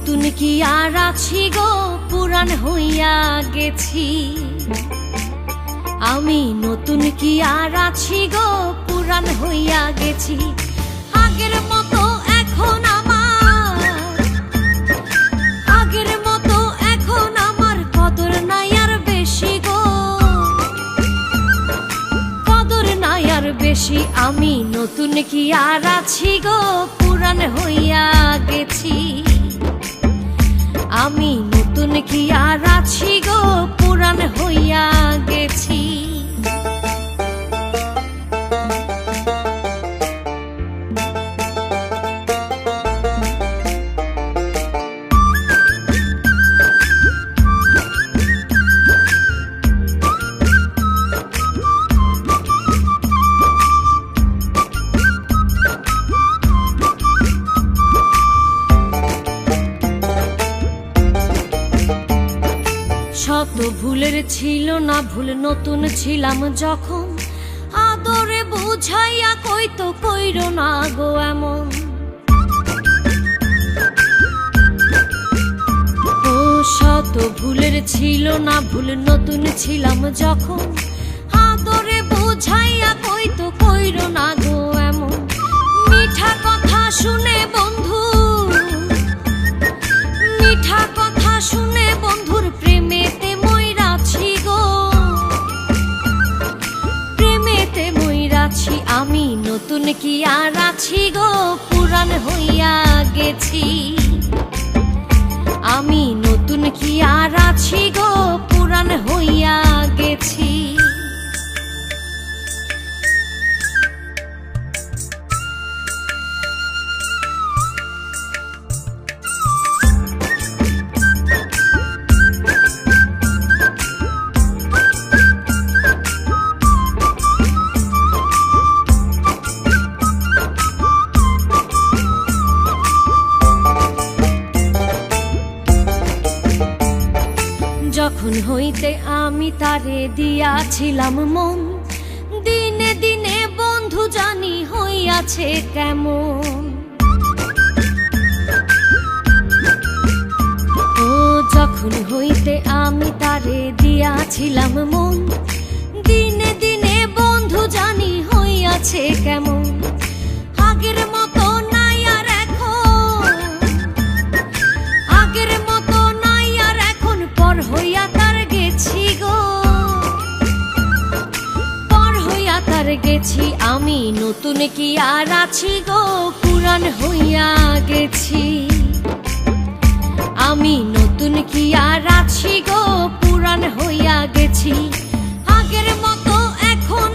নতুন কি আর আছি গো, পুরান হইয়া গেছি। আমি নতুন কি আর আছি গো, পুরান হইয়া গেছি। আগের মতো এখন আগের মতো এখন আমার কদর নাই আর বেশি গো, কদর নাই আর বেশি। আমি নতুন কি আর আছি গো, পুরান হইয়া গেছি। আমি নতুন কি আর আছি গো, পুরান হইয়া গেছি। শত ভুলের ছিল না ভুল, নতুন ছিলাম যখন। আদরে বুঝাইয়া কইতো কইরো না গো এমন। ও শত ভুলের ছিল না ভুল, নতুন ছিলাম যখন। আদরে বুঝাইয়া কইতো কইরো না গো এমন। মিঠা কথা শুনে বন্ধু, মিঠা কথা শুনে বন্ধুর প্রেমেতে মইরাছি গো, প্রেমেতে মইরাছি। আমি নতুন কি আর আছি গো, পুরান হইয়া গেছি। আমি নতুন কি আর আছি গো, পুরান হইয়া গেছি। যখন হইতে আমি তারে দিয়াছিলাম মন, দিনে দিনে বন্ধু জানি হইয়াছে কেমন। ও যখন হইতে আমি তারে দিয়াছিলাম মন, দিনে দিনে বন্ধু জানি হইয়াছে কেমন। আগের মতো নাই আর এখন, আগের মতো নাই আর এখন। পর হইয়া তার গেছি গো, পর হইয়া তার গেছি। আমি নতুন কি আর আছি গো, পুরান হইয়া গেছি। আমি নতুন কি আর আছি গো, পুরান হইয়া গেছি। আগের মতো এখন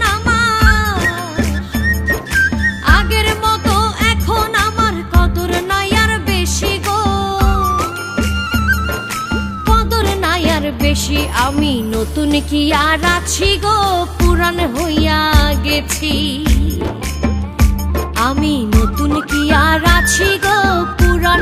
আগের মতো এখন আমার কদর নাই আর বেশি গো, কদর নাই আর বেশি। আমি নতুন কি আর আছি গো, পুরান হইয়া গেছি। আমি নতুন কি আর আছি গো, পুরান